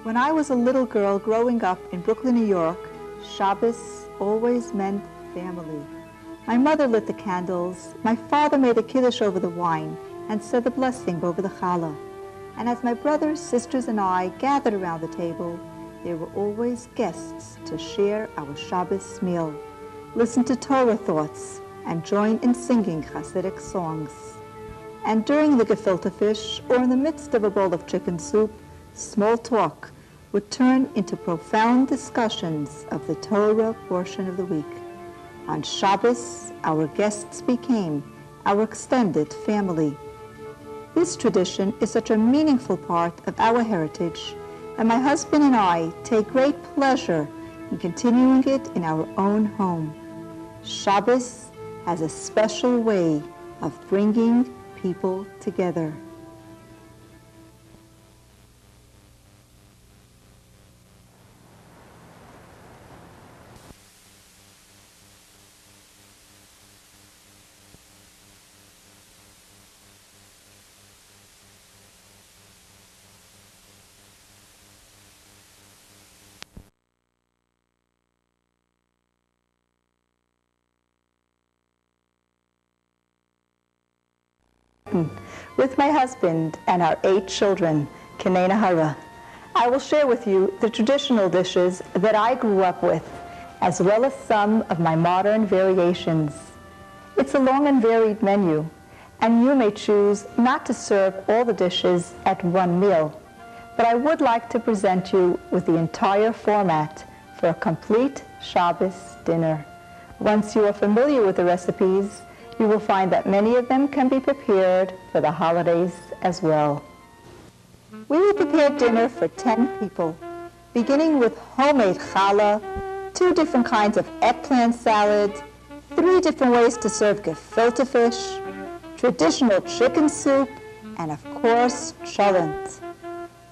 When I was a little girl growing up in Brooklyn, New York, Shabbos always meant family. My mother lit the candles, my father made the kiddush over the wine, and said the blessing over the challah. And as my brothers, sisters, and I gathered around the table, there were always guests to share our Shabbos meal, listen to Torah thoughts, and join in singing Hasidic songs. And during the gefilte fish, or in the midst of a bowl of chicken soup, small talk would turn into profound discussions of the Torah portion of the week. On Shabbos, our guests became our extended family. This tradition is such a meaningful part of our heritage, and my husband and I take great pleasure in continuing it in our own home. Shabbos has a special way of bringing people together. With my husband and our 8 children, K'nei Nahara, I will share with you the traditional dishes that I grew up with, as well as some of my modern variations. It's a long and varied menu, and you may choose not to serve all the dishes at one meal, but I would like to present you with the entire format for a complete Shabbos dinner. Once you are familiar with the recipes, you will find that many of them can be prepared for the holidays as well. We will prepare dinner for 10 people, beginning with homemade challah, 2 different kinds of eggplant salad, 3 different ways to serve gefilte fish, traditional chicken soup, and of course, cholent.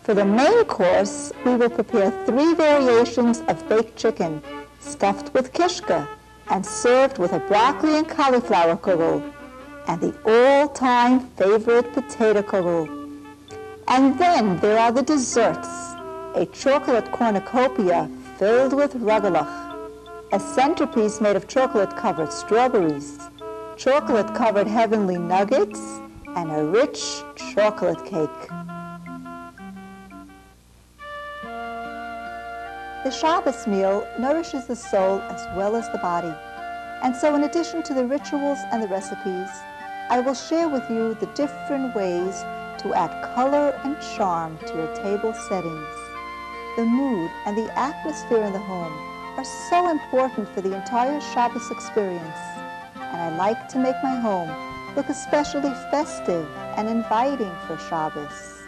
For the main course, we will prepare 3 variations of baked chicken, stuffed with kishka, and served with a broccoli and cauliflower kugel, and the all-time favorite potato kugel. And then there are the desserts, a chocolate cornucopia filled with rugelach, a centerpiece made of chocolate-covered strawberries, chocolate-covered heavenly nuggets, and a rich chocolate cake. The Shabbos meal nourishes the soul as well as the body. And so in addition to the rituals and the recipes, I will share with you the different ways to add color and charm to your table settings. The mood and the atmosphere in the home are so important for the entire Shabbos experience, and I like to make my home look especially festive and inviting for Shabbos.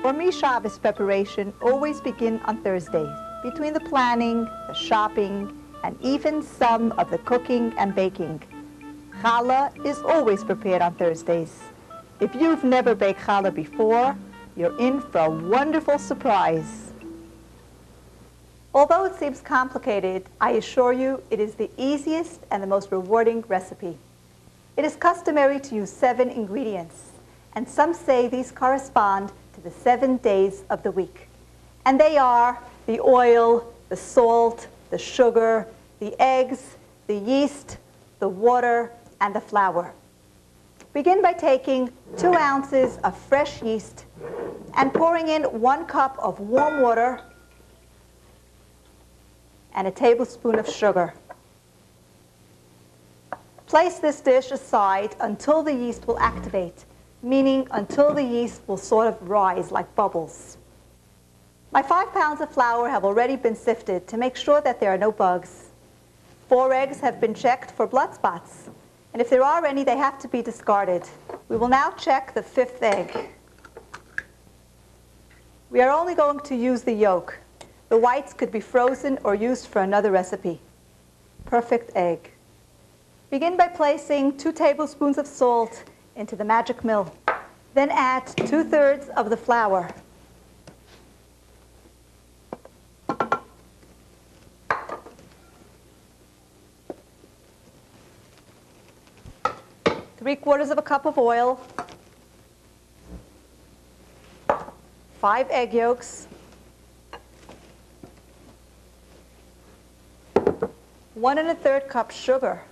For me, Shabbos preparation always begins on Thursdays, between the planning, the shopping, and even some of the cooking and baking. Challah is always prepared on Thursdays. If you've never baked challah before, you're in for a wonderful surprise. Although it seems complicated, I assure you it is the easiest and the most rewarding recipe. It is customary to use 7 ingredients, and some say these correspond to the 7 days of the week. And they are the oil, the salt, the sugar, the eggs, the yeast, the water, and the flour. Begin by taking 2 ounces of fresh yeast and pouring in 1 cup of warm water and a tablespoon of sugar. Place this dish aside until the yeast will activate, meaning until the yeast will sort of rise like bubbles. My 5 pounds of flour have already been sifted to make sure that there are no bugs. 4 eggs have been checked for blood spots, and if there are any, they have to be discarded. We will now check the 5th egg. We are only going to use the yolk. The whites could be frozen or used for another recipe. Perfect egg. Begin by placing 2 tablespoons of salt into the magic mill. Then add 2/3 of the flour. Three-quarters of a cup of oil, 5 egg yolks, 1 1/3 cup sugar,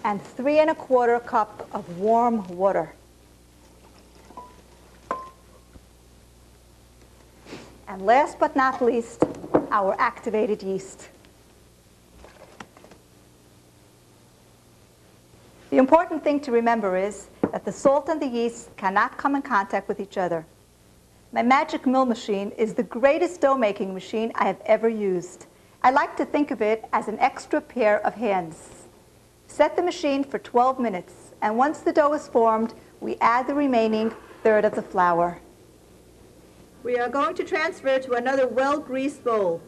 and 3 1/4 cup of warm water. And last but not least, our activated yeast. The important thing to remember is that the salt and the yeast cannot come in contact with each other. My magic mill machine is the greatest dough making machine I have ever used. I like to think of it as an extra pair of hands. Set the machine for 12 minutes, and once the dough is formed, we add the remaining third of the flour. We are going to transfer it to another well-greased bowl,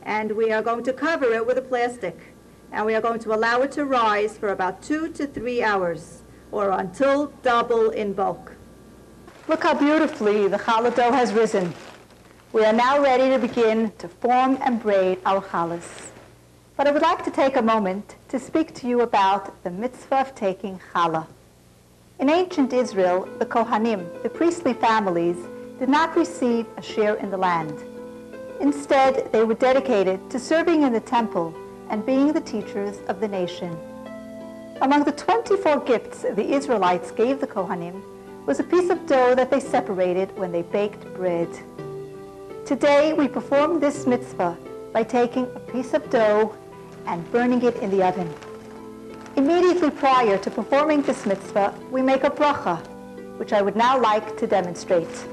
and we are going to cover it with a plastic. And we are going to allow it to rise for about 2 to 3 hours, or until double in bulk. Look how beautifully the challah dough has risen. We are now ready to begin to form and braid our challahs. But I would like to take a moment to speak to you about the mitzvah of taking challah. In ancient Israel, the Kohanim, the priestly families, did not receive a share in the land. Instead, they were dedicated to serving in the temple and being the teachers of the nation. Among the 24 gifts the Israelites gave the Kohanim was a piece of dough that they separated when they baked bread. Today we perform this mitzvah by taking a piece of dough and burning it in the oven. Immediately prior to performing this mitzvah, we make a bracha, which I would now like to demonstrate.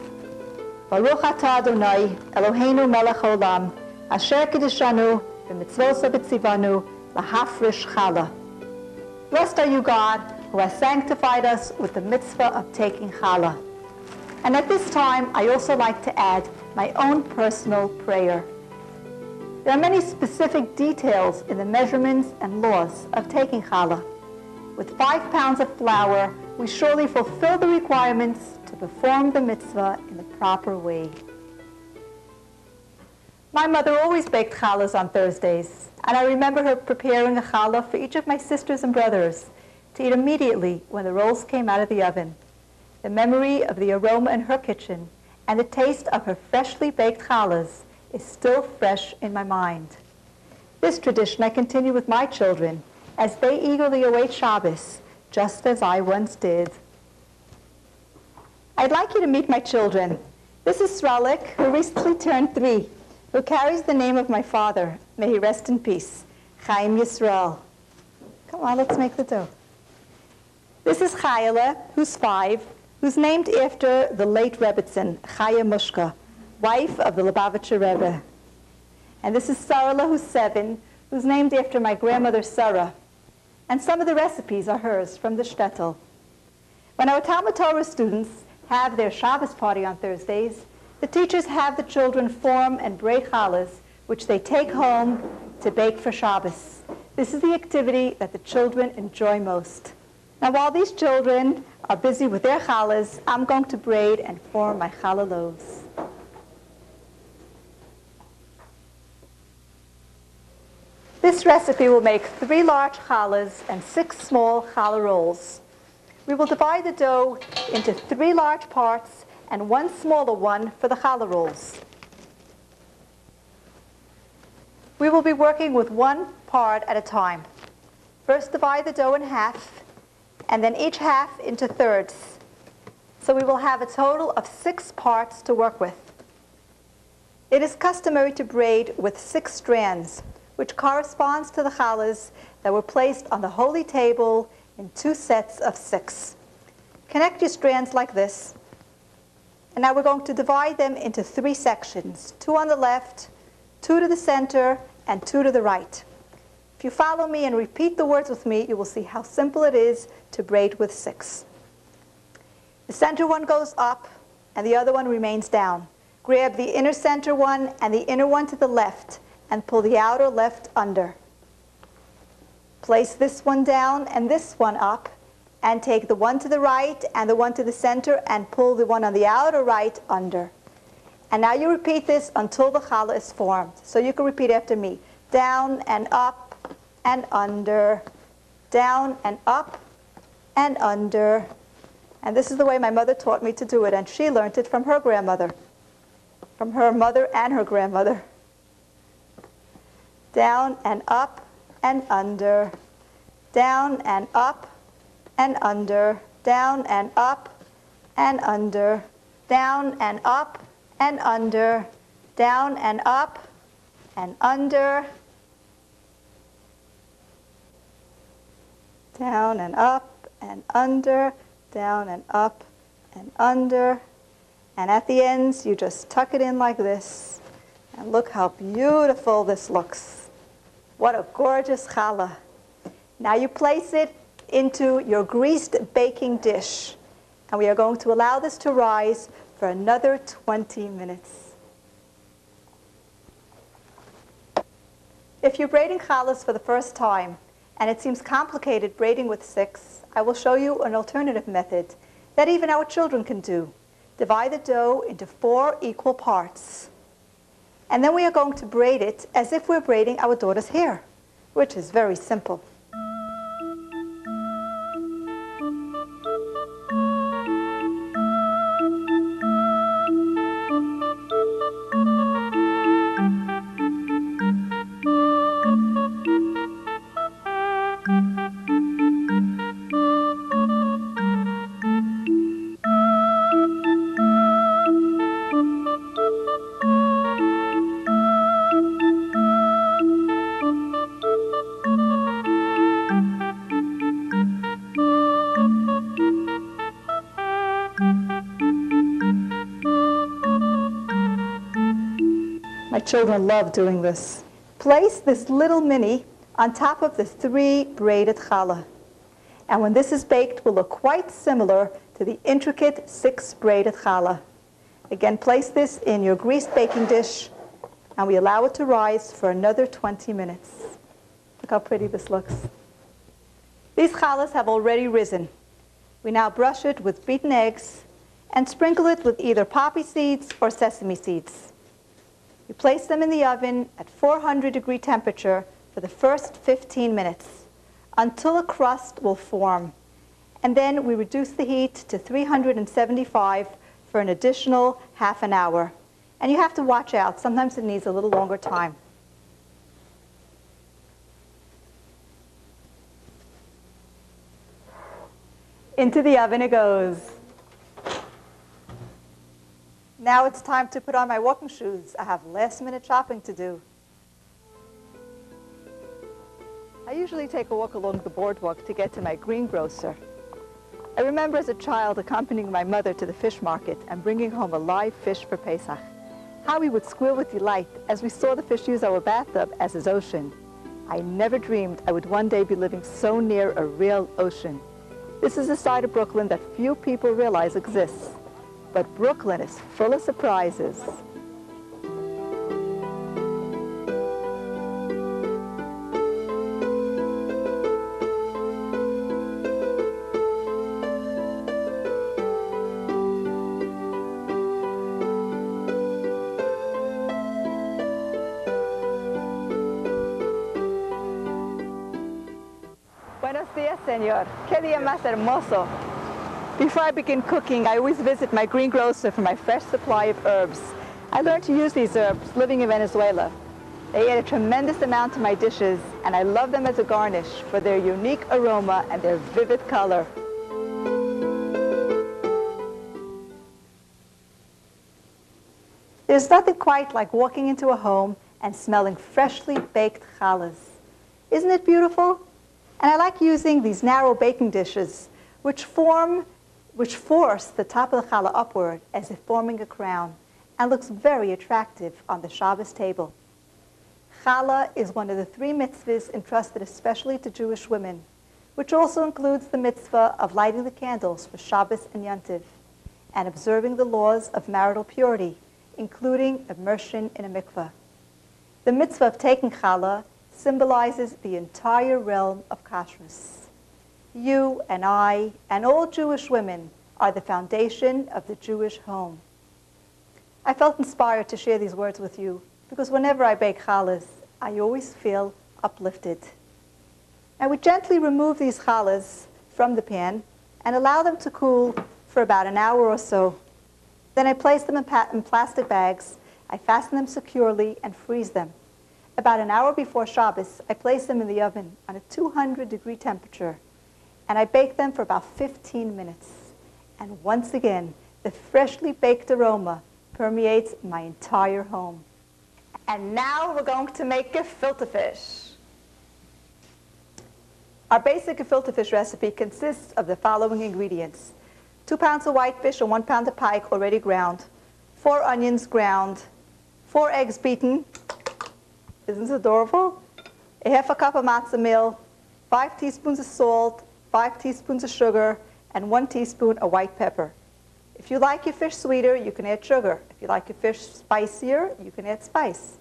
Baruch atah Adonai, Eloheinu melech haolam, asher kiddushanu b'mitzvos b'tzivanu lahafrish challah. Blessed are you, God, who has sanctified us with the mitzvah of taking challah. And at this time, I also like to add my own personal prayer. There are many specific details in the measurements and laws of taking challah. With 5 pounds of flour, we surely fulfill the requirements to perform the mitzvah in the proper way. My mother always baked challahs on Thursdays, and I remember her preparing a challah for each of my sisters and brothers to eat immediately when the rolls came out of the oven. The memory of the aroma in her kitchen and the taste of her freshly baked challahs is still fresh in my mind. This tradition I continue with my children as they eagerly await Shabbos, just as I once did. I'd like you to meet my children. This is Sralik, who recently turned 3, who carries the name of my father. May he rest in peace. Chaim Yisrael. Come on, let's make the dough. This is Chayla, who's 5, who's named after the late Rebbitzin, Chaya Mushka, wife of the Lubavitcher Rebbe. And this is Sarala, who's 7, who's named after my grandmother Sarah. And some of the recipes are hers from the shtetl. When our Talmud Torah students have their Shabbos party on Thursdays, the teachers have the children form and braid challahs, which they take home to bake for Shabbos. This is the activity that the children enjoy most. Now, while these children are busy with their challahs, I'm going to braid and form my challah loaves. This recipe will make 3 large challahs and 6 small challah rolls. We will divide the dough into 3 large parts and 1 smaller one for the challah rolls. We will be working with 1 part at a time. First, divide the dough in half, and then each half into thirds. So we will have a total of 6 parts to work with. It is customary to braid with 6 strands, which corresponds to the challahs that were placed on the holy table in 2 sets of 6. Connect your strands like this. And now we're going to divide them into 3 sections, 2 on the left, 2 to the center, and 2 to the right. If you follow me and repeat the words with me, you will see how simple it is to braid with 6. The center one goes up, and the other one remains down. Grab the inner center one and the inner one to the left, and pull the outer left under. Place this one down and this one up, and take the one to the right and the one to the center and pull the one on the outer right under. And now you repeat this until the challah is formed. So you can repeat after me. Down and up and under, down and up and under. And this is the way my mother taught me to do it, and she learned it from her grandmother, from her mother and her grandmother. Down and up and under, down and up and under, down and up and under, down and up and under, down and up and under, down and up and under, down and up and under. And at the ends, you just tuck it in like this. And look how beautiful this looks. What a gorgeous challah. Now you place it into your greased baking dish. And we are going to allow this to rise for another 20 minutes. If you're braiding challahs for the first time, and it seems complicated braiding with 6, I will show you an alternative method that even our children can do. Divide the dough into 4 equal parts. And then we are going to braid it as if we're braiding our daughter's hair, which is very simple. My children love doing this. Place this little mini on top of the 3 braided challah. And when this is baked, will look quite similar to the intricate 6 braided challah. Again, place this in your greased baking dish, and we allow it to rise for another 20 minutes. Look how pretty this looks. These challahs have already risen. We now brush it with beaten eggs and sprinkle it with either poppy seeds or sesame seeds. You place them in the oven at 400-degree temperature for the first 15 minutes until a crust will form. And then we reduce the heat to 375 for an additional half an hour. And you have to watch out. Sometimes it needs a little longer time. Into the oven it goes. Now it's time to put on my walking shoes. I have last-minute shopping to do. I usually take a walk along the boardwalk to get to my greengrocer. I remember as a child accompanying my mother to the fish market and bringing home a live fish for Pesach. How we would squeal with delight as we saw the fish use our bathtub as his ocean. I never dreamed I would one day be living so near a real ocean. This is a side of Brooklyn that few people realize exists. But Brooklyn is full of surprises. Buenos días, señor. Qué día más hermoso. Before I begin cooking, I always visit my greengrocer for my fresh supply of herbs. I learned to use these herbs living in Venezuela. They add a tremendous amount to my dishes, and I love them as a garnish for their unique aroma and their vivid color. There's nothing quite like walking into a home and smelling freshly baked challahs. Isn't it beautiful? And I like using these narrow baking dishes, which force the top of the challah upward as if forming a crown, and looks very attractive on the Shabbos table. Challah is one of the 3 mitzvahs entrusted especially to Jewish women, which also includes the mitzvah of lighting the candles for Shabbos and Yontiv, and observing the laws of marital purity, including immersion in a mikveh. The mitzvah of taking challah symbolizes the entire realm of kashrus. You and I and all Jewish women are the foundation of the Jewish home. I felt inspired to share these words with you because whenever I bake challahs, I always feel uplifted. Now we gently remove these challahs from the pan and allow them to cool for about an hour or so. Then I place them in plastic bags. I fasten them securely and freeze them. About an hour before Shabbos, I place them in the oven on a 200-degree temperature, and I bake them for about 15 minutes. And once again, the freshly baked aroma permeates my entire home. And now we're going to make gefilte fish. Our basic gefilte fish recipe consists of the following ingredients: 2 pounds of whitefish and 1 pound of pike already ground, 4 onions ground, 4 eggs beaten. Isn't this adorable? A half a cup of matzah meal, 5 teaspoons of salt, 5 teaspoons of sugar, and 1 teaspoon of white pepper. If you like your fish sweeter, you can add sugar. If you like your fish spicier, you can add spice.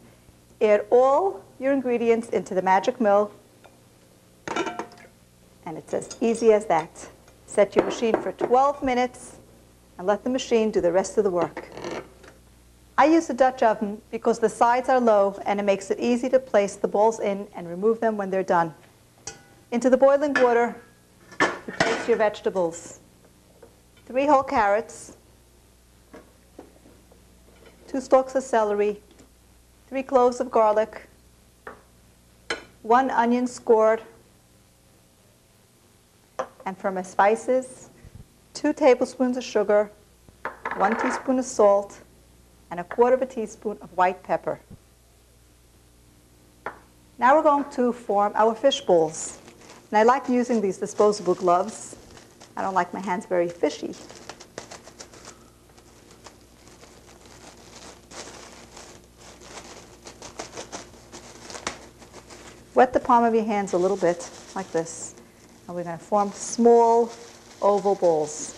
Add all your ingredients into the magic mill, and it's as easy as that. Set your machine for 12 minutes and let the machine do the rest of the work. I use a Dutch oven because the sides are low and it makes it easy to place the balls in and remove them when they're done. Into the boiling water, you place your vegetables. 3 whole carrots, 2 stalks of celery, 3 cloves of garlic, 1 onion scored, and for my spices, 2 tablespoons of sugar, 1 teaspoon of salt, and 1/4 teaspoon of white pepper. Now we're going to form our fish balls. And I like using these disposable gloves. I don't like my hands very fishy. Wet the palm of your hands a little bit, like this. And we're going to form small oval balls.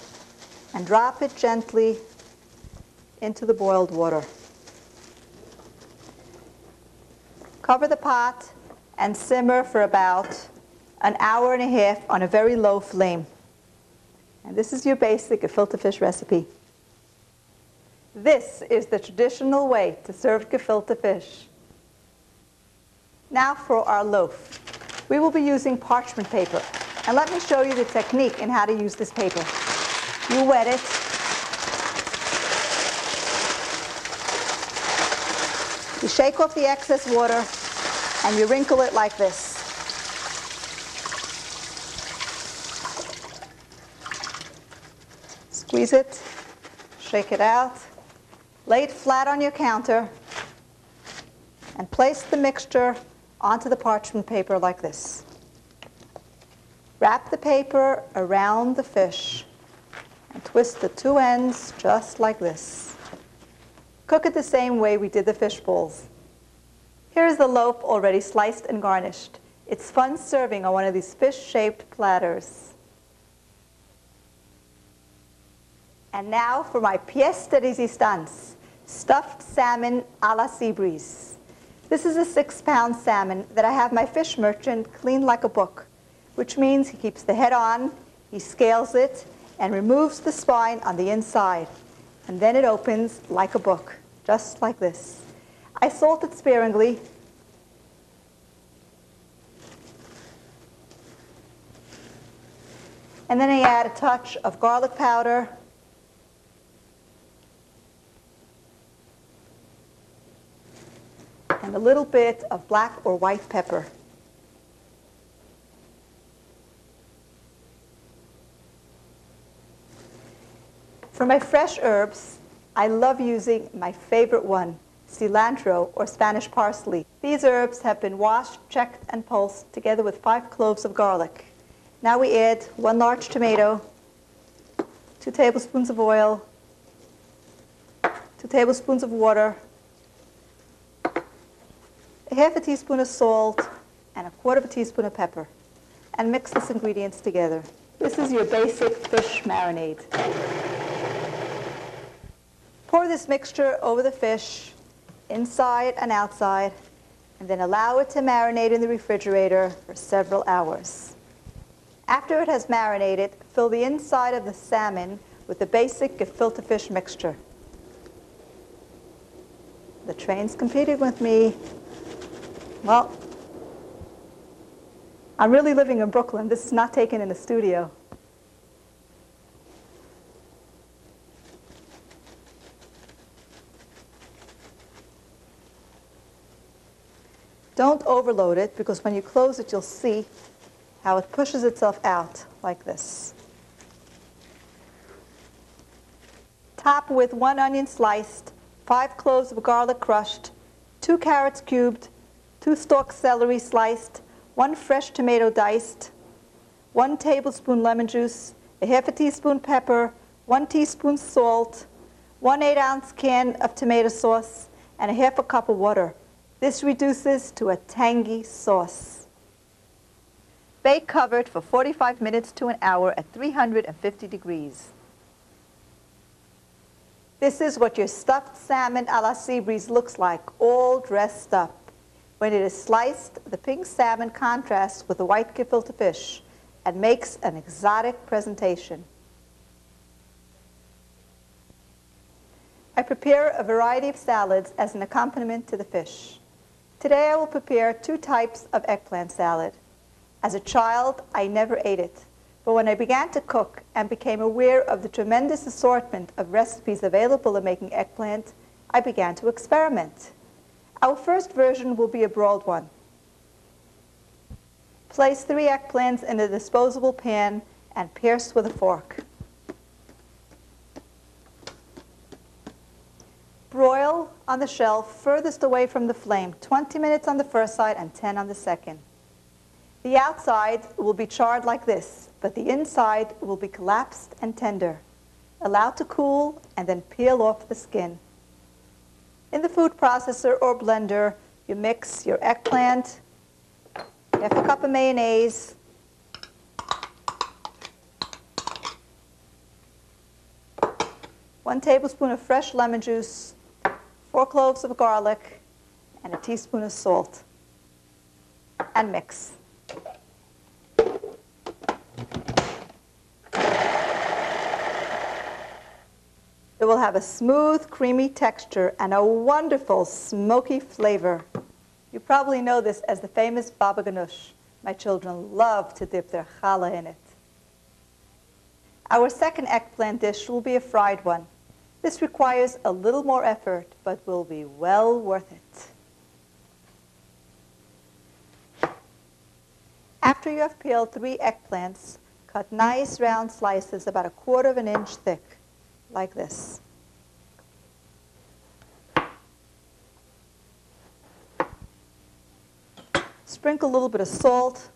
And drop it gently into the boiled water. Cover the pot and simmer for about an hour and a half on a very low flame. And this is your basic gefilte fish recipe. This is the traditional way to serve gefilte fish. Now for our loaf. We will be using parchment paper. And let me show you the technique in how to use this paper. You wet it. You shake off the excess water and you wrinkle it like this. Squeeze it, shake it out, lay it flat on your counter, and place the mixture onto the parchment paper like this. Wrap the paper around the fish and twist the 2 ends just like this. Cook it the same way we did the fish balls. Here's the loaf already sliced and garnished. It's fun serving on one of these fish-shaped platters. And now for my pièce de résistance, stuffed salmon à la sea breeze. This is a 6-pound salmon that I have my fish merchant clean like a book, which means he keeps the head on, he scales it, and removes the spine on the inside. And then it opens like a book, just like this. I salt it sparingly. And then I add a touch of garlic powder, and a little bit of black or white pepper. For my fresh herbs, I love using my favorite one, cilantro or Spanish parsley. These herbs have been washed, checked, and pulsed together with 5 cloves of garlic. Now we add 1 large tomato, 2 tablespoons of oil, 2 tablespoons of water, a half a teaspoon of salt, and 1/4 teaspoon of pepper. And mix these ingredients together. This is your basic fish marinade. Pour this mixture over the fish, inside and outside, and then allow it to marinate in the refrigerator for several hours. After it has marinated, fill the inside of the salmon with the basic gefilte fish mixture. The train's competing with me. Well, I'm really living in Brooklyn. This is not taken in a studio. Don't overload it, because when you close it, you'll see how it pushes itself out like this. Top with 1 onion sliced, 5 cloves of garlic crushed, 2 carrots cubed, 2 stalks celery sliced, 1 fresh tomato diced, 1 tablespoon lemon juice, a half a teaspoon pepper, 1 teaspoon salt, 1 8-ounce can of tomato sauce, and a half a cup of water. This reduces to a tangy sauce. Bake covered for 45 minutes to an hour at 350 degrees. This is what your stuffed salmon a la Seabreeze looks like, all dressed up. When it is sliced, the pink salmon contrasts with the white gefilte fish and makes an exotic presentation. I prepare a variety of salads as an accompaniment to the fish. Today I will prepare 2 types of eggplant salad. As a child, I never ate it. But when I began to cook and became aware of the tremendous assortment of recipes available in making eggplant, I began to experiment. Our first version will be a broiled one. Place 3 eggplants in a disposable pan and pierce with a fork. Broil on the shelf furthest away from the flame, 20 minutes on the first side and 10 on the second. The outside will be charred like this, but the inside will be collapsed and tender. Allow to cool and then peel off the skin. In the food processor or blender, you mix your eggplant, half a cup of mayonnaise, one tablespoon of fresh lemon juice, 4 cloves of garlic, and a teaspoon of salt, and mix. It will have a smooth, creamy texture and a wonderful smoky flavor. You probably know this as the famous baba ganoush. My children love to dip their challah in it. Our second eggplant dish will be a fried one. This requires a little more effort, but will be well worth it. After you have peeled 3 eggplants, cut nice round slices about 1/4 inch thick, like this. Sprinkle a little bit of salt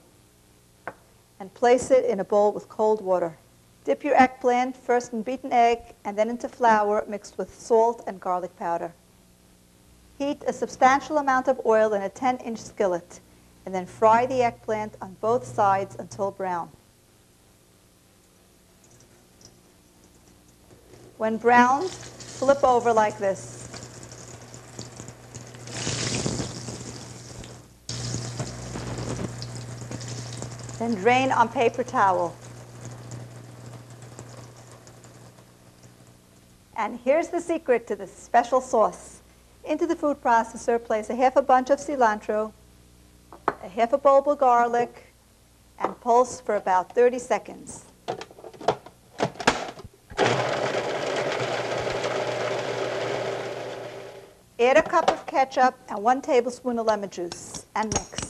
and place it in a bowl with cold water. Dip your eggplant first in beaten egg and then into flour mixed with salt and garlic powder. Heat a substantial amount of oil in a 10-inch skillet and then fry the eggplant on both sides until brown. When browned, flip over like this. Then drain on paper towel. And here's the secret to this special sauce. Into the food processor, place a half a bunch of cilantro, a half a bulb of garlic, and pulse for about 30 seconds. Add a cup of ketchup and 1 tablespoon of lemon juice and mix.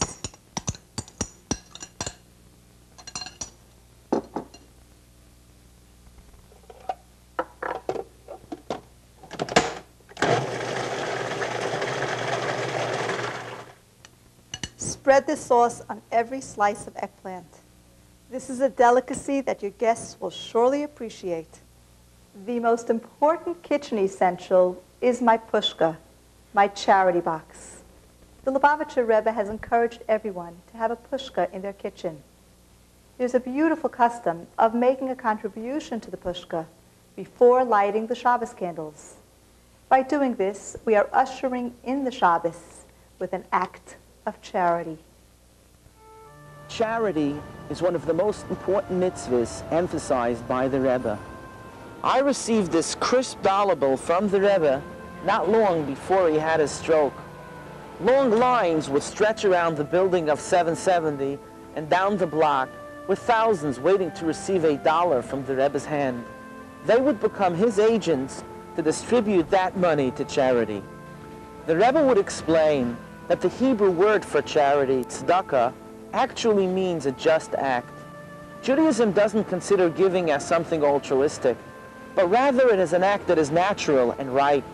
Spread this sauce on every slice of eggplant. This is a delicacy that your guests will surely appreciate. The most important kitchen essential is my pushka, my charity box. The Lubavitcher Rebbe has encouraged everyone to have a pushka in their kitchen. There's a beautiful custom of making a contribution to the pushka before lighting the Shabbos candles. By doing this, we are ushering in the Shabbos with an act of charity. Charity is one of the most important mitzvahs emphasized by the Rebbe. I received this crisp dollar bill from the Rebbe not long before he had his stroke. Long lines would stretch around the building of 770 and down the block, with thousands waiting to receive a dollar from the Rebbe's hand. They would become his agents to distribute that money to charity. The Rebbe would explain that the Hebrew word for charity, tzedakah, actually means a just act. Judaism doesn't consider giving as something altruistic, but rather it is an act that is natural and right.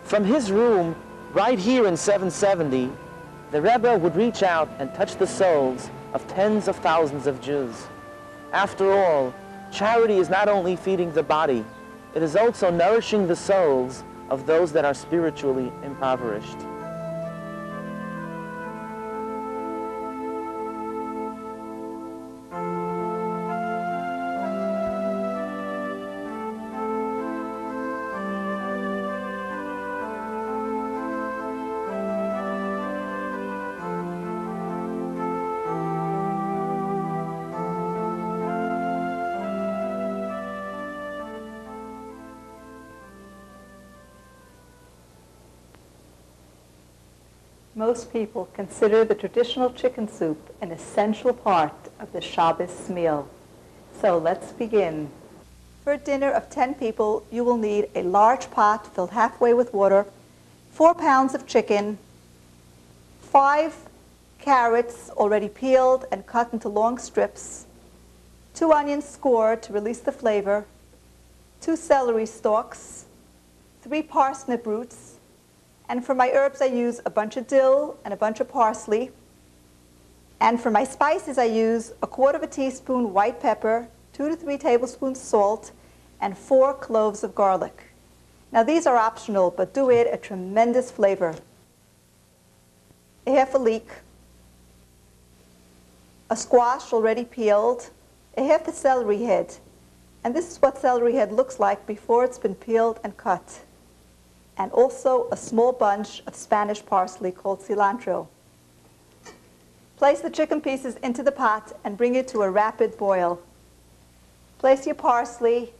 From his room, right here in 770, the Rebbe would reach out and touch the souls of tens of thousands of Jews. After all, charity is not only feeding the body, it is also nourishing the souls of those that are spiritually impoverished. Most people consider the traditional chicken soup an essential part of the Shabbos meal. So let's begin. For a dinner of 10 people, you will need a large pot filled halfway with water, 4 pounds of chicken, 5 carrots already peeled and cut into long strips, 2 onions scored to release the flavor, 2 celery stalks, 3 parsnip roots, and for my herbs I use a bunch of dill and a bunch of parsley. And for my spices I use 1/4 teaspoon white pepper, 2 to 3 tablespoons salt, and 4 cloves of garlic. Now these are optional, but do add a tremendous flavor. A half a leek, a squash already peeled, a half a celery head. And this is what celery head looks like before it's been peeled and cut. And also a small bunch of Spanish parsley called cilantro. Place the chicken pieces into the pot and bring it to a rapid boil. Place your parsley,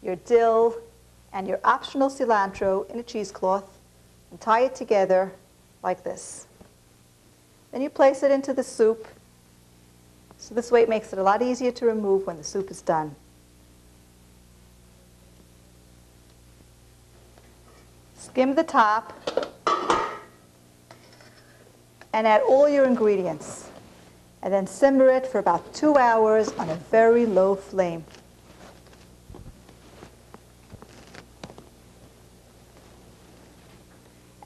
your dill, and your optional cilantro in a cheesecloth and tie it together like this. Then you place it into the soup. So this way it makes it a lot easier to remove when the soup is done. Skim the top and add all your ingredients. And then simmer it for about 2 hours on a very low flame.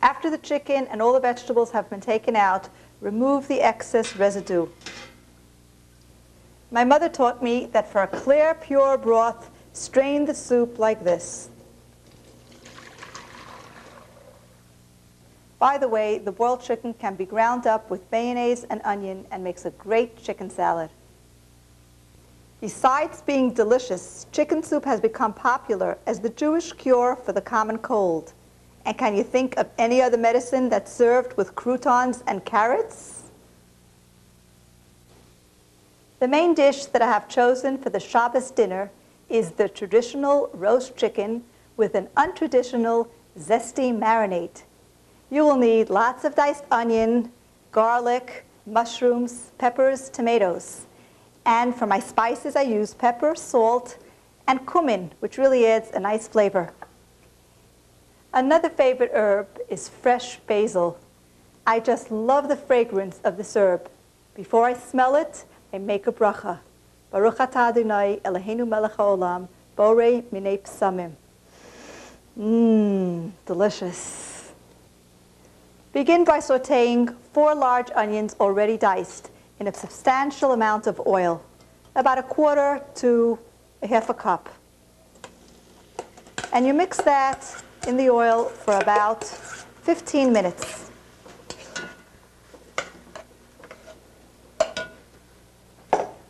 After the chicken and all the vegetables have been taken out, remove the excess residue. My mother taught me that for a clear, pure broth, strain the soup like this. By the way, the boiled chicken can be ground up with mayonnaise and onion and makes a great chicken salad. Besides being delicious, chicken soup has become popular as the Jewish cure for the common cold. And can you think of any other medicine that's served with croutons and carrots? The main dish that I have chosen for the Shabbos dinner is the traditional roast chicken with an untraditional zesty marinade. You will need lots of diced onion, garlic, mushrooms, peppers, tomatoes. And for my spices, I use pepper, salt, and cumin, which really adds a nice flavor. Another favorite herb is fresh basil. I just love the fragrance of this herb. Before I smell it, I make a bracha. Baruch atah Adonai Eloheinu melech haolam, borei minei psamim. Delicious. Begin by sautéing 4 large onions already diced in a substantial amount of oil, about 1/4 to a half a cup. And you mix that in the oil for about 15 minutes.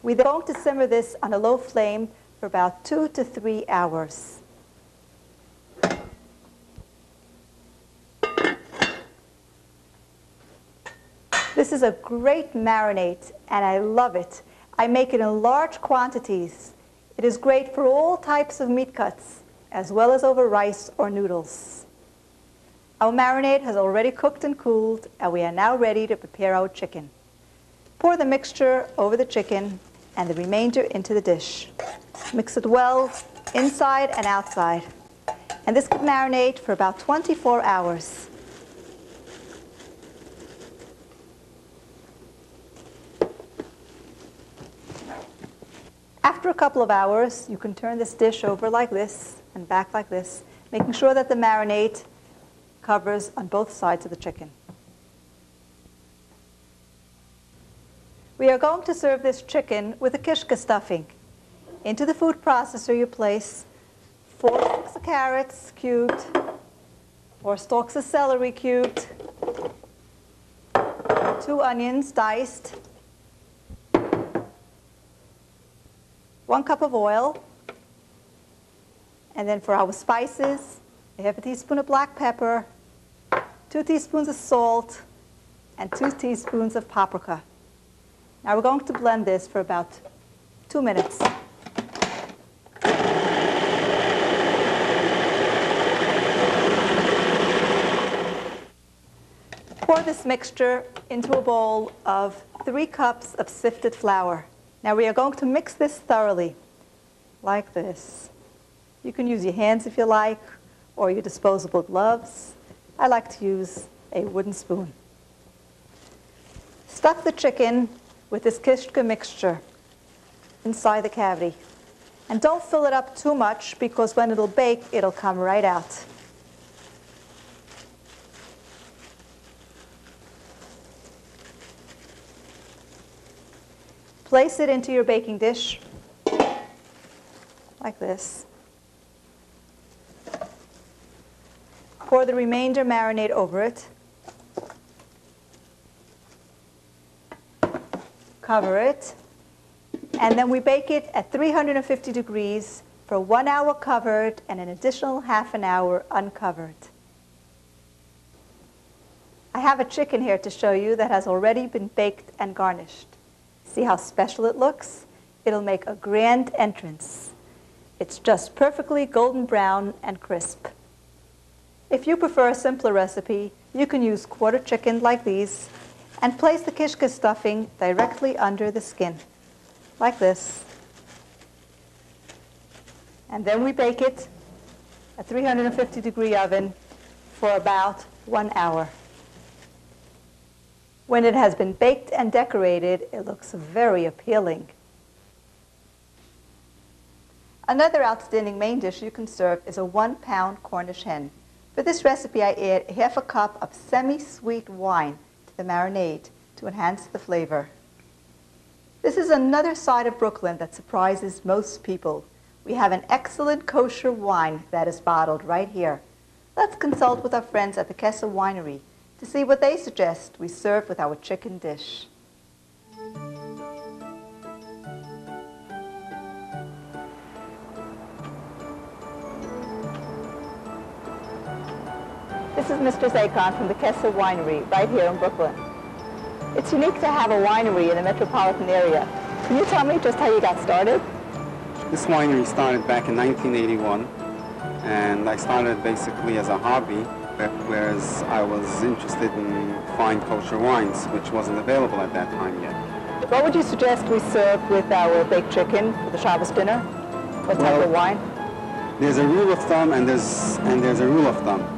We're going to simmer this on a low flame for about 2 to 3 hours. is a great marinade, and I love it. I make it in large quantities. It is great for all types of meat cuts, as well as over rice or noodles. Our marinade has already cooked and cooled, and we are now ready to prepare our chicken. Pour the mixture over the chicken and the remainder into the dish. Mix it well, inside and outside. And this could marinate for about 24 hours. After a couple of hours, you can turn this dish over like this and back like this, making sure that the marinade covers on both sides of the chicken. We are going to serve this chicken with a kishka stuffing. Into the food processor you place 4 stalks of carrots cubed, 4 stalks of celery cubed, 2 onions diced, 1 cup of oil, and then for our spices, a half a teaspoon of black pepper, 2 teaspoons of salt, and 2 teaspoons of paprika. Now we're going to blend this for about 2 minutes. Pour this mixture into a bowl of 3 cups of sifted flour. Now we are going to mix this thoroughly, like this. You can use your hands if you like, or your disposable gloves. I like to use a wooden spoon. Stuff the chicken with this kishka mixture inside the cavity. And don't fill it up too much, because when it'll bake, it'll come right out. Place it into your baking dish, like this. Pour the remainder marinade over it. Cover it. And then we bake it at 350 degrees for 1 hour covered and an additional half an hour uncovered. I have a chicken here to show you that has already been baked and garnished. See how special it looks? It'll make a grand entrance. It's just perfectly golden brown and crisp. If you prefer a simpler recipe, you can use quarter chicken like these and place the kishka stuffing directly under the skin, like this. And then we bake it at 350 degree oven for about 1 hour. When it has been baked and decorated, it looks very appealing. Another outstanding main dish you can serve is a 1-pound Cornish hen. For this recipe, I add half a cup of semi-sweet wine to the marinade to enhance the flavor. This is another side of Brooklyn that surprises most people. We have an excellent kosher wine that is bottled right here. Let's consult with our friends at the Kesser Winery to see what they suggest we serve with our chicken dish. This is Mr. Zakon from the Kesser Winery right here in Brooklyn. It's unique to have a winery in the metropolitan area. Can you tell me just how you got started? This winery started back in 1981, and I started basically as a hobby, whereas I was interested in fine kosher wines, which wasn't available at that time yet. What would you suggest we serve with our baked chicken for the Shabbos dinner? What type of wine? There's a rule of thumb and there's a rule of thumb.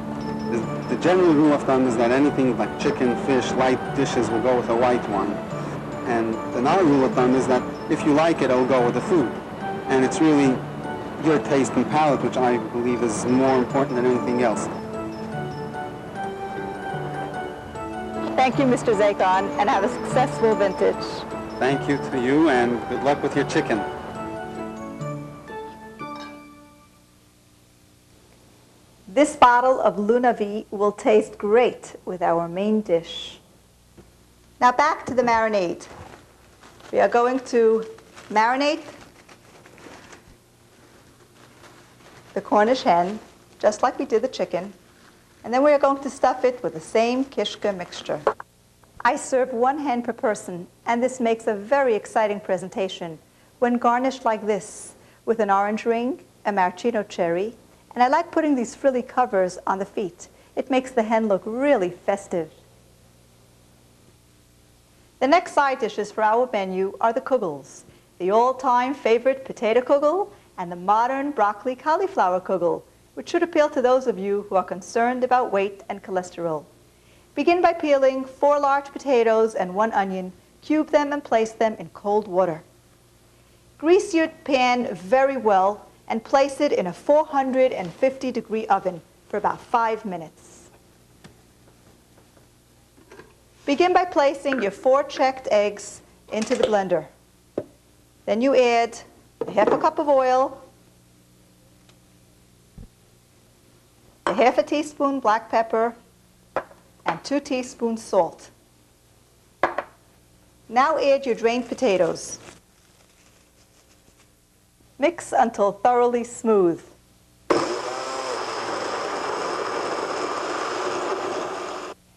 The general rule of thumb is that anything like chicken, fish, light dishes will go with a white wine. And another rule of thumb is that if you like it, it'll go with the food. And it's really your taste and palate, which I believe is more important than anything else. Thank you, Mr. Zakon, and have a successful vintage. Thank you to you, and good luck with your chicken. This bottle of Lunavi will taste great with our main dish. Now back to the marinade. We are going to marinate the Cornish hen, just like we did the chicken, and then we are going to stuff it with the same kishka mixture. I serve 1 hen per person, and this makes a very exciting presentation when garnished like this with an orange ring, a maraschino cherry, and I like putting these frilly covers on the feet. It makes the hen look really festive. The next side dishes for our menu are the kugels, the all-time favorite potato kugel and the modern broccoli cauliflower kugel, which should appeal to those of you who are concerned about weight and cholesterol. Begin by peeling 4 large potatoes and 1 onion, cube them and place them in cold water. Grease your pan very well and place it in a 450-degree oven for about 5 minutes. Begin by placing your 4 checked eggs into the blender. Then you add half a cup of oil, a half a teaspoon black pepper, and 2 teaspoons salt. Now add your drained potatoes. Mix until thoroughly smooth.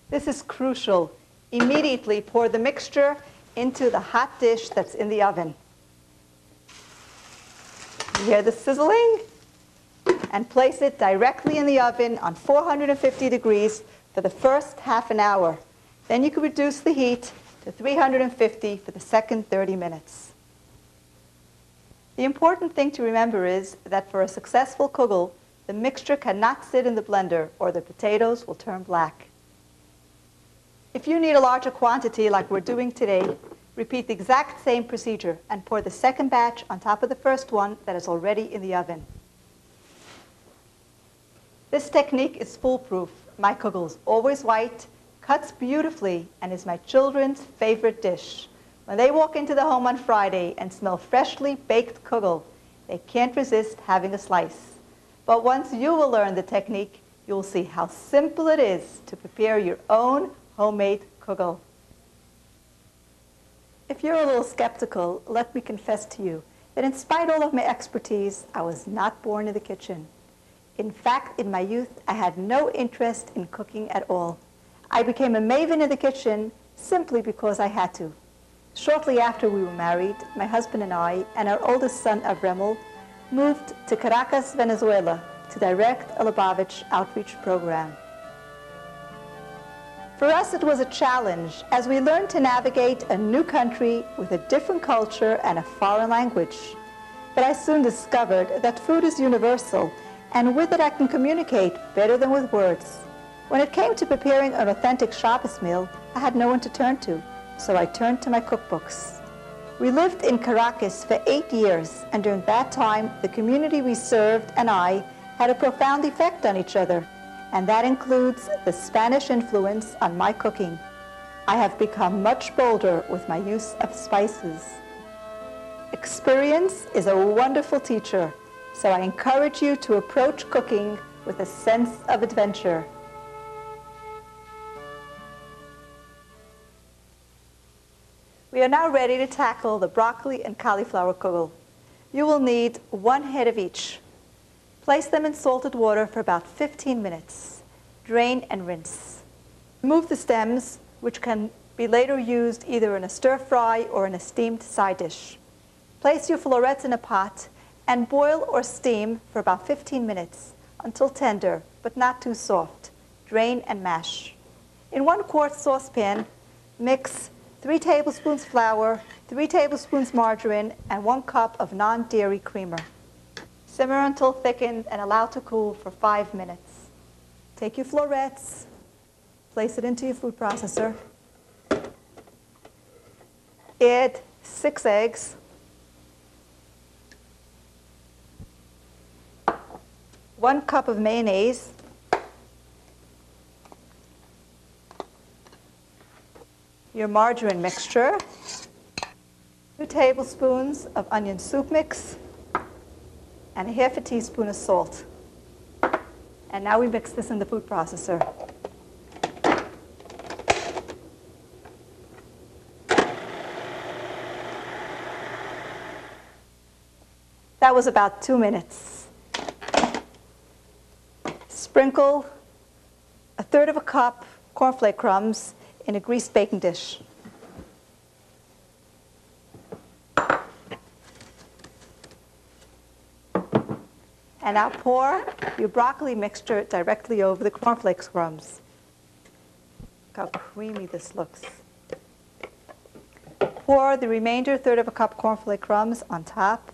This is crucial. Immediately pour the mixture into the hot dish that's in the oven. You hear the sizzling? And place it directly in the oven on 450 degrees for the first half an hour. Then you can reduce the heat to 350 for the second 30 minutes. The important thing to remember is that for a successful kugel, the mixture cannot sit in the blender or the potatoes will turn black. If you need a larger quantity like we're doing today, repeat the exact same procedure and pour the second batch on top of the first one that is already in the oven. This technique is foolproof. My kugel is always white, cuts beautifully, and is my children's favorite dish. When they walk into the home on Friday and smell freshly baked kugel, they can't resist having a slice. But once you will learn the technique, you'll see how simple it is to prepare your own homemade kugel. If you're a little skeptical, let me confess to you that in spite of all of my expertise, I was not born in the kitchen. In fact, in my youth, I had no interest in cooking at all. I became a maven in the kitchen simply because I had to. Shortly after we were married, my husband and I, and our oldest son, Avremel, moved to Caracas, Venezuela, to direct a Lubavitch outreach program. For us, it was a challenge as we learned to navigate a new country with a different culture and a foreign language. But I soon discovered that food is universal, and with it I can communicate better than with words. When it came to preparing an authentic Shabbos meal, I had no one to turn to, so I turned to my cookbooks. We lived in Caracas for 8 years, and during that time, the community we served and I had a profound effect on each other, and that includes the Spanish influence on my cooking. I have become much bolder with my use of spices. Experience is a wonderful teacher, so I encourage you to approach cooking with a sense of adventure. We are now ready to tackle the broccoli and cauliflower kugel. You will need 1 head of each. Place them in salted water for about 15 minutes. Drain and rinse. Remove the stems, which can be later used either in a stir fry or in a steamed side dish. Place your florets in a pot and boil or steam for about 15 minutes until tender, but not too soft. Drain and mash. In 1 quart saucepan, mix 3 tablespoons flour, 3 tablespoons margarine, and 1 cup of non-dairy creamer. Simmer until thickened and allow to cool for 5 minutes. Take your florets, place it into your food processor. Add 6 eggs. 1 cup of mayonnaise. Your margarine mixture. 2 tablespoons of onion soup mix. And a half a teaspoon of salt. And now we mix this in the food processor. That was about 2 minutes. Sprinkle 1/3 of a cup cornflake crumbs in a greased baking dish. And now pour your broccoli mixture directly over the cornflakes crumbs. Look how creamy this looks. Pour the remainder, third of a cup cornflake crumbs on top,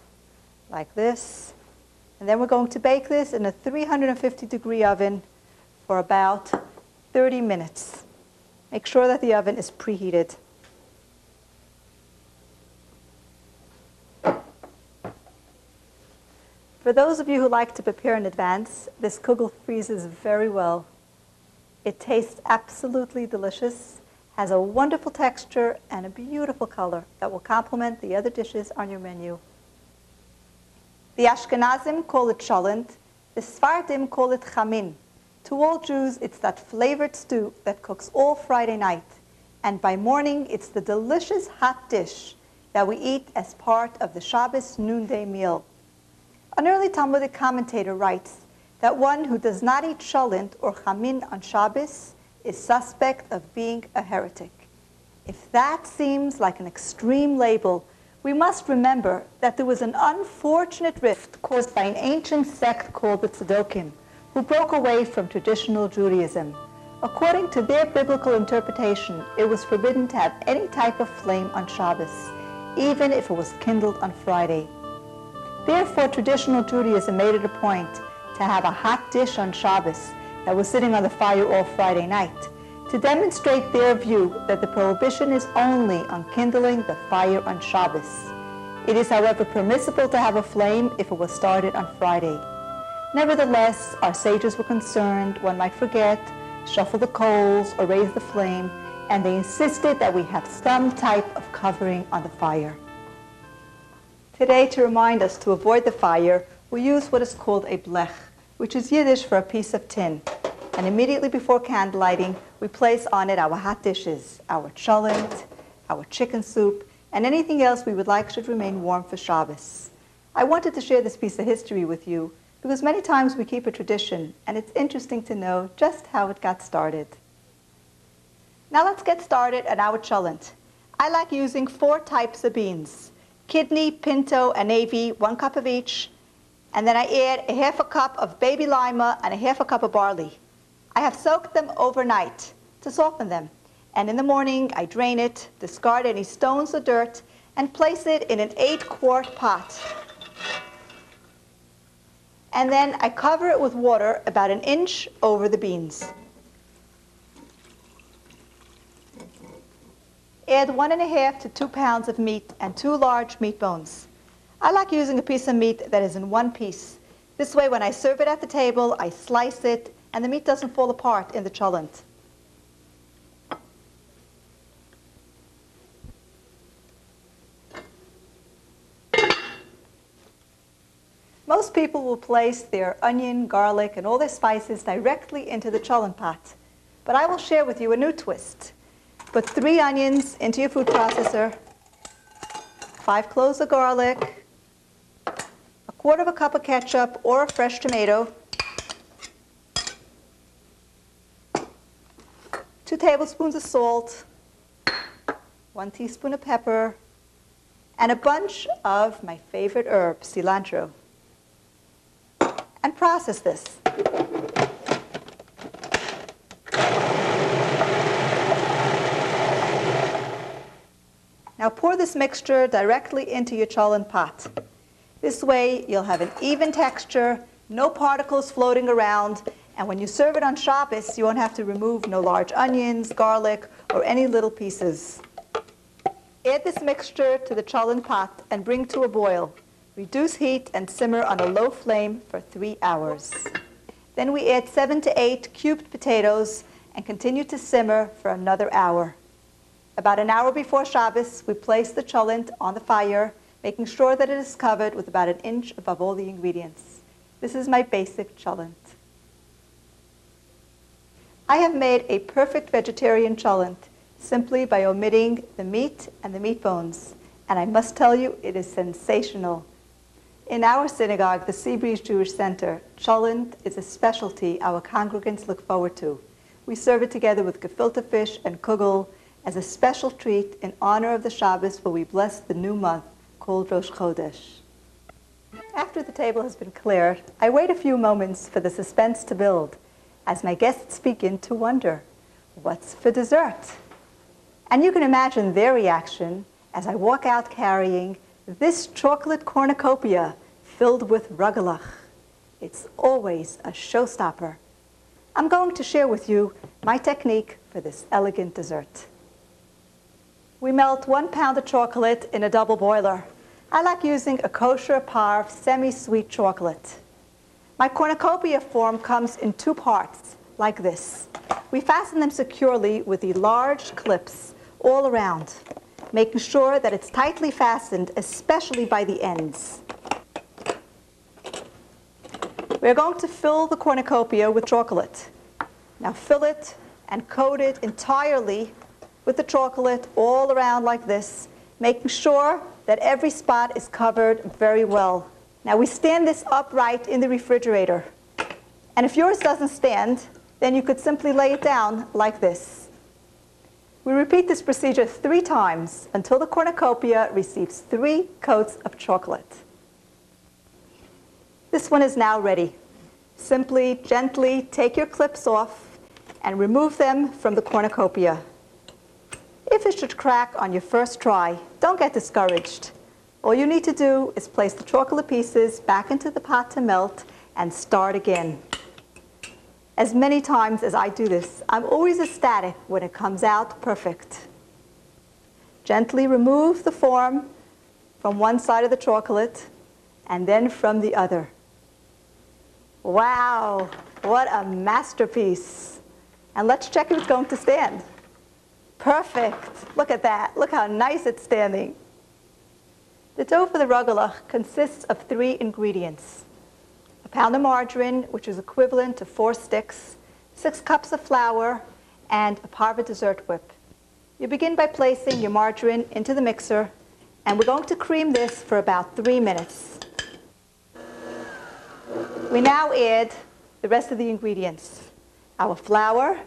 like this. And then we're going to bake this in a 350-degree oven for about 30 minutes. Make sure that the oven is preheated. For those of you who like to prepare in advance, this kugel freezes very well. It tastes absolutely delicious, has a wonderful texture, and a beautiful color that will complement the other dishes on your menu. The Ashkenazim call it cholent. The Sfardim call it chamin. To all Jews, it's that flavored stew that cooks all Friday night. And by morning, it's the delicious hot dish that we eat as part of the Shabbos noonday meal. An early Talmudic commentator writes that one who does not eat cholent or chamin on Shabbos is suspect of being a heretic. If that seems like an extreme label, we must remember that there was an unfortunate rift caused by an ancient sect called the Tzaddokim, who broke away from traditional Judaism. According to their biblical interpretation, it was forbidden to have any type of flame on Shabbos, even if it was kindled on Friday. Therefore, traditional Judaism made it a point to have a hot dish on Shabbos that was sitting on the fire all Friday night, to demonstrate their view that the prohibition is only on kindling the fire on Shabbos. It is, however, permissible to have a flame if it was started on Friday. Nevertheless, our sages were concerned one might forget, shuffle the coals, or raise the flame, and they insisted that we have some type of covering on the fire. Today, to remind us to avoid the fire, we use what is called a blech, which is Yiddish for a piece of tin. And immediately before candlelighting, we place on it our hot dishes, our cholent, our chicken soup, and anything else we would like should remain warm for Shabbos. I wanted to share this piece of history with you because many times we keep a tradition, and it's interesting to know just how it got started. Now let's get started on our cholent. I like using 4 types of beans: kidney, pinto, and navy, 1 cup of each. And then I add a half a cup of baby lima and a half a cup of barley. I have soaked them overnight to soften them. And in the morning, I drain it, discard any stones or dirt, and place it in an 8-quart pot. And then I cover it with water about 1 inch over the beans. Add 1.5 to 2 pounds of meat and 2 large meat bones. I like using a piece of meat that is in 1 piece. This way, when I serve it at the table, I slice it, and the meat doesn't fall apart in the cholent. Most people will place their onion, garlic, and all their spices directly into the cholent pot. But I will share with you a new twist. Put 3 onions into your food processor, 5 cloves of garlic, 1/4 cup of ketchup or a fresh tomato, 2 tablespoons of salt, 1 teaspoon of pepper, and a bunch of my favorite herb, cilantro. And process this. Now pour this mixture directly into your cholent pot. This way you'll have an even texture, no particles floating around, and when you serve it on Shabbos, you won't have to remove no large onions, garlic, or any little pieces. Add this mixture to the cholent pot and bring to a boil. Reduce heat and simmer on a low flame for 3 hours. Then we add 7 to 8 cubed potatoes and continue to simmer for another hour. About an hour before Shabbos, we place the cholent on the fire, making sure that it is covered with about 1 inch above all the ingredients. This is my basic cholent. I have made a perfect vegetarian cholent simply by omitting the meat and the meat bones, and I must tell you, it is sensational. In our synagogue, the Seabreeze Jewish Center, cholent is a specialty our congregants look forward to. We serve it together with gefilte fish and kugel as a special treat in honor of the Shabbos where we bless the new month called Rosh Chodesh. After the table has been cleared, I wait a few moments for the suspense to build as my guests begin to wonder, what's for dessert? And you can imagine their reaction as I walk out carrying this chocolate cornucopia filled with rugelach. It's always a showstopper. I'm going to share with you my technique for this elegant dessert. We melt 1 pound of chocolate in a double boiler. I like using a kosher parve semi-sweet chocolate. My cornucopia form comes in 2 parts, like this. We fasten them securely with the large clips all around, making sure that it's tightly fastened, especially by the ends. We're going to fill the cornucopia with chocolate. Now fill it and coat it entirely with the chocolate all around like this, making sure that every spot is covered very well. Now we stand this upright in the refrigerator. And if yours doesn't stand, then you could simply lay it down like this. We repeat this procedure 3 times until the cornucopia receives 3 coats of chocolate. This one is now ready. Simply, gently take your clips off and remove them from the cornucopia. If it should crack on your first try, don't get discouraged. All you need to do is place the chocolate pieces back into the pot to melt and start again. As many times as I do this, I'm always ecstatic when it comes out perfect. Gently remove the form from one side of the chocolate and then from the other. Wow, what a masterpiece. And let's check if it's going to stand. Perfect. Look at that. Look how nice it's standing. The dough for the rugelach consists of 3 ingredients. A pound of margarine, which is equivalent to 4 sticks, 6 cups of flour, and a parve dessert whip. You begin by placing your margarine into the mixer, and we're going to cream this for about 3 minutes. We now add the rest of the ingredients, our flour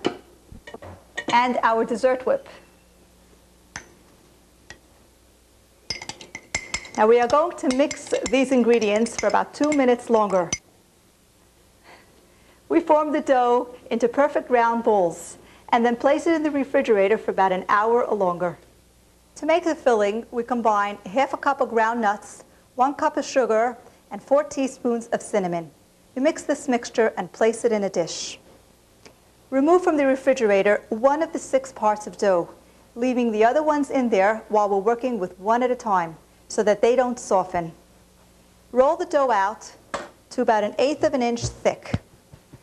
and our dessert whip. Now we are going to mix these ingredients for about 2 minutes longer. We form the dough into perfect round balls and then place it in the refrigerator for about an hour or longer. To make the filling, we combine half a cup of ground nuts, 1 cup of sugar, and 4 teaspoons of cinnamon. We mix this mixture and place it in a dish. Remove from the refrigerator 1 of the 6 parts of dough, leaving the other ones in there while we're working with 1 at a time so that they don't soften. Roll the dough out to about 1/8 of an inch thick,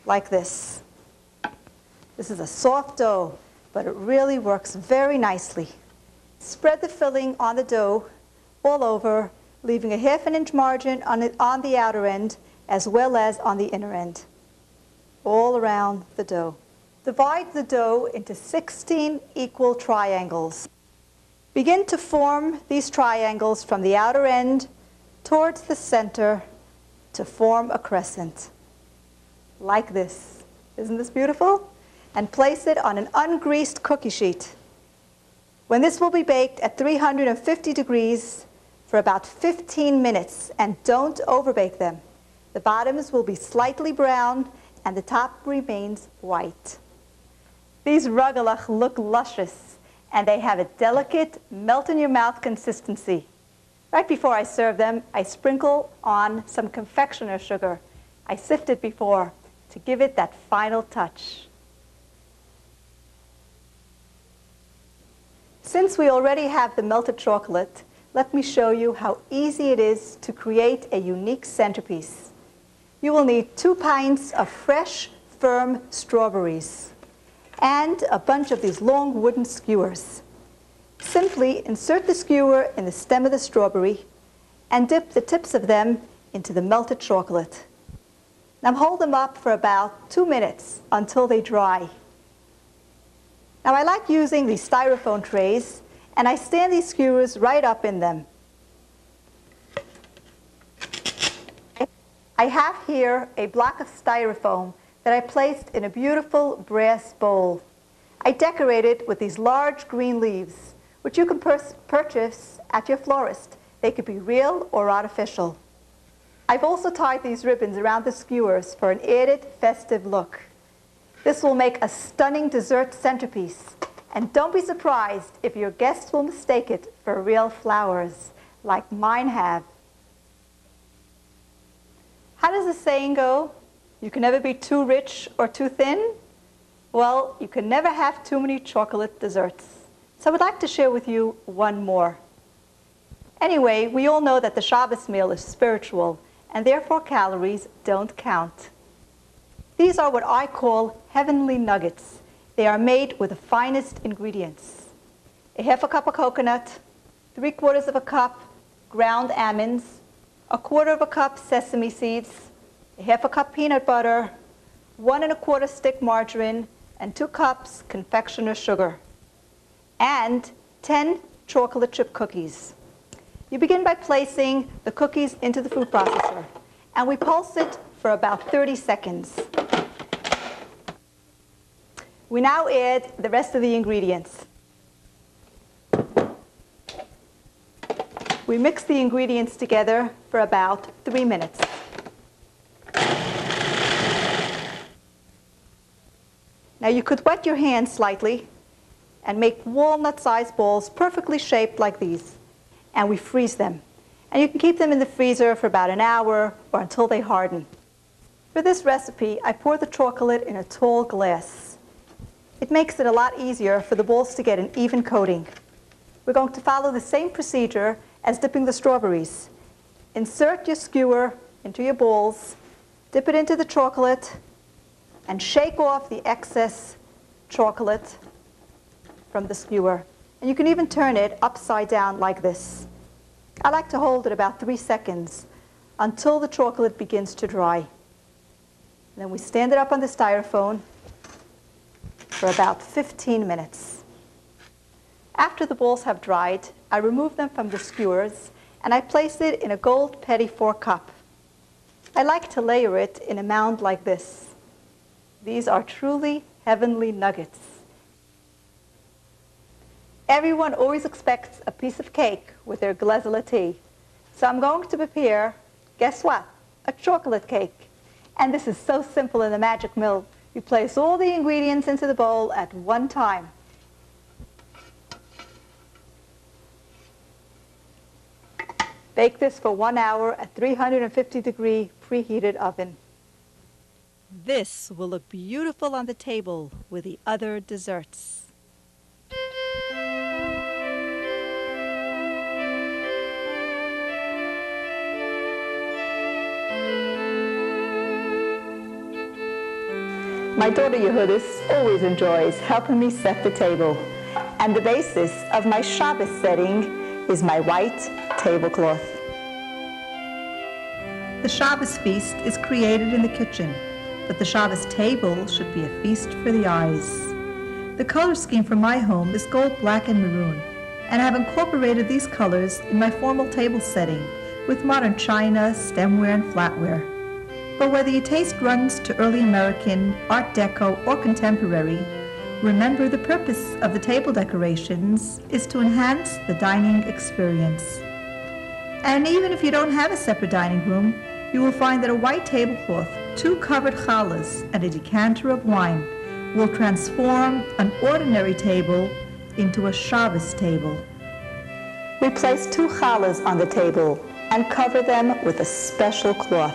like this. This is a soft dough, but it really works very nicely. Spread the filling on the dough all over, leaving a 1/2 inch margin on the outer end as well as on the inner end, all around the dough. Divide the dough into 16 equal triangles. Begin to form these triangles from the outer end towards the center to form a crescent, like this. Isn't this beautiful? And place it on an ungreased cookie sheet. When this will be baked at 350 degrees for about 15 minutes, and don't overbake them. The bottoms will be slightly brown and the top remains white. These rugelach look luscious, and they have a delicate, melt-in-your-mouth consistency. Right before I serve them, I sprinkle on some confectioner sugar. I sift it before to give it that final touch. Since we already have the melted chocolate, let me show you how easy it is to create a unique centerpiece. You will need 2 pints of fresh, firm strawberries and a bunch of these long wooden skewers. Simply insert the skewer in the stem of the strawberry and dip the tips of them into the melted chocolate. Now hold them up for about 2 minutes until they dry. Now I like using these styrofoam trays, and I stand these skewers right up in them. I have here a block of styrofoam that I placed in a beautiful brass bowl. I decorated with these large green leaves, which you can purchase at your florist. They could be real or artificial. I've also tied these ribbons around the skewers for an added festive look. This will make a stunning dessert centerpiece. And don't be surprised if your guests will mistake it for real flowers, like mine have. How does the saying go? You can never be too rich or too thin? Well, you can never have too many chocolate desserts. So I would like to share with you one more. Anyway, we all know that the Shabbos meal is spiritual, and therefore calories don't count. These are what I call heavenly nuggets. They are made with the finest ingredients. A half a cup of coconut, 3/4 of a cup ground almonds, 1/4 cup sesame seeds, a half a cup peanut butter, 1 1/4 stick margarine, and 2 cups confectioner's sugar, and 10 chocolate chip cookies. You begin by placing the cookies into the food processor, and we pulse it for about 30 seconds. We now add the rest of the ingredients. We mix the ingredients together for about 3 minutes. Now you could wet your hands slightly and make walnut-sized balls perfectly shaped like these, and we freeze them. And you can keep them in the freezer for about an hour or until they harden. For this recipe, I pour the chocolate in a tall glass. It makes it a lot easier for the balls to get an even coating. We're going to follow the same procedure as dipping the strawberries. Insert your skewer into your balls, dip it into the chocolate, and shake off the excess chocolate from the skewer. And you can even turn it upside down like this. I like to hold it about 3 seconds until the chocolate begins to dry. And then we stand it up on the styrofoam for about 15 minutes. After the balls have dried, I remove them from the skewers and I place it in a gold petit four cup. I like to layer it in a mound like this. These are truly heavenly nuggets. Everyone always expects a piece of cake with their glazela tea. So I'm going to prepare, guess what? A chocolate cake. And this is so simple in the Magic Mill. You place all the ingredients into the bowl at one time. Bake this for 1 hour at 350-degree preheated oven. This will look beautiful on the table with the other desserts. My daughter Yehudis always enjoys helping me set the table. And the basis of my Shabbos setting is my white tablecloth. The Shabbos feast is created in the kitchen, but the Shabbos table should be a feast for the eyes. The color scheme for my home is gold, black, and maroon, and I have incorporated these colors in my formal table setting with modern china, stemware, and flatware. But whether your taste runs to early American, Art Deco, or contemporary, remember the purpose of the table decorations is to enhance the dining experience. And even if you don't have a separate dining room, you will find that a white tablecloth, 2 covered challahs, and a decanter of wine will transform an ordinary table into a Shabbos table. We place 2 challahs on the table and cover them with a special cloth.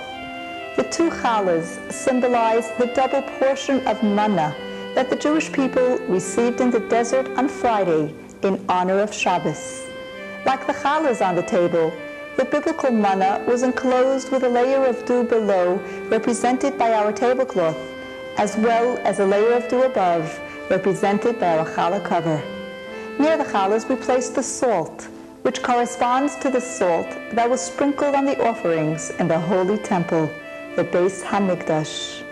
The 2 challahs symbolize the double portion of manna that the Jewish people received in the desert on Friday in honor of Shabbos. Like the challahs on the table, the biblical manna was enclosed with a layer of dew below, represented by our tablecloth, as well as a layer of dew above, represented by our challah cover. Near the challahs we placed the salt, which corresponds to the salt that was sprinkled on the offerings in the holy temple, the Beis Hamikdash.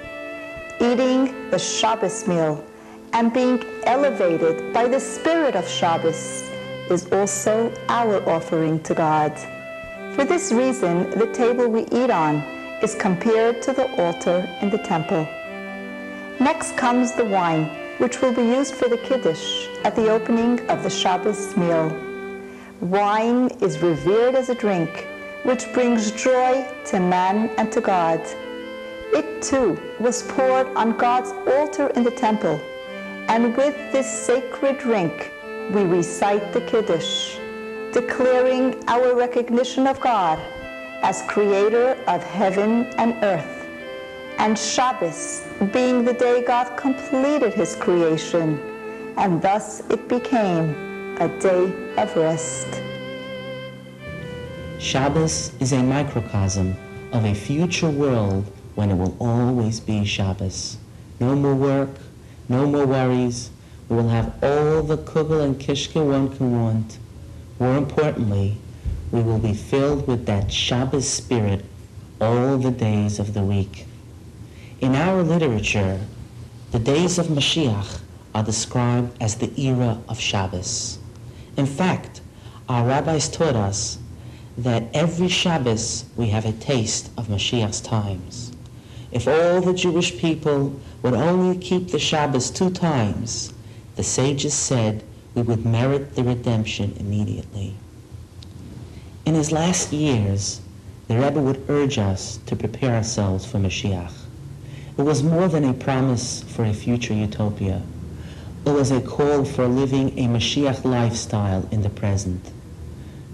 Eating the Shabbos meal and being elevated by the spirit of Shabbos is also our offering to God. For this reason, the table we eat on is compared to the altar in the temple. Next comes the wine, which will be used for the Kiddush at the opening of the Shabbos meal. Wine is revered as a drink, which brings joy to man and to God. It too was poured on God's altar in the temple, and with this sacred drink we recite the Kiddush, declaring our recognition of God as creator of heaven and earth, and Shabbos being the day God completed his creation, and thus it became a day of rest. Shabbos is a microcosm of a future world when it will always be Shabbos. No more work, no more worries. We will have all the kugel and kishke one can want. More importantly, we will be filled with that Shabbos spirit all the days of the week. In our literature, the days of Mashiach are described as the era of Shabbos. In fact, our rabbis taught us that every Shabbos we have a taste of Mashiach's times. If all the Jewish people would only keep the Shabbos 2 times, the sages said we would merit the redemption immediately. In his last years, the Rebbe would urge us to prepare ourselves for Mashiach. It was more than a promise for a future utopia. It was a call for living a Mashiach lifestyle in the present.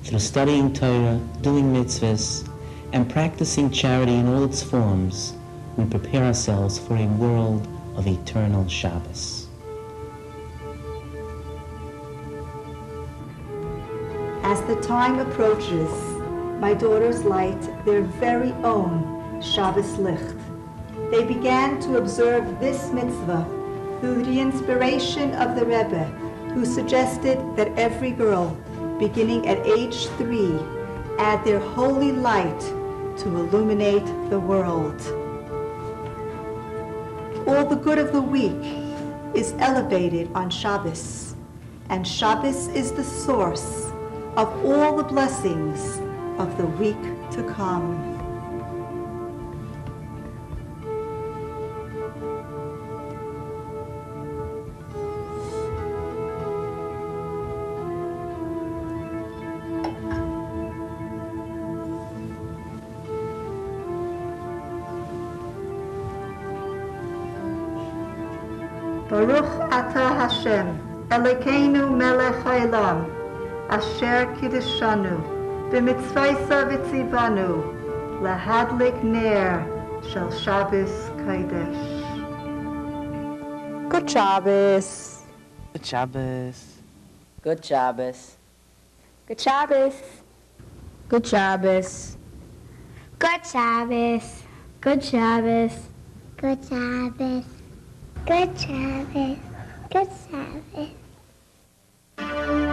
Through studying Torah, doing mitzvahs, and practicing charity in all its forms, we prepare ourselves for a world of eternal Shabbos. As the time approaches, my daughters light their very own Shabbos licht. They began to observe this mitzvah through the inspiration of the Rebbe, who suggested that every girl, beginning at age 3, add their holy light to illuminate the world. All the good of the week is elevated on Shabbos, and Shabbos is the source of all the blessings of the week to come. Baruch atah Hashem, Elokeinu melech haolam, asher kiddushanu, b'mitzvaysa v'tzivanu, lahadlik ner shel Shabbos kodesh. Good Shabbos. Good Shabbos. Good Shabbos. Good Shabbos. Good Shabbos. Good Shabbos. Good Shabbos. Good Shabbos. Good Shabbos. Good Shabbos.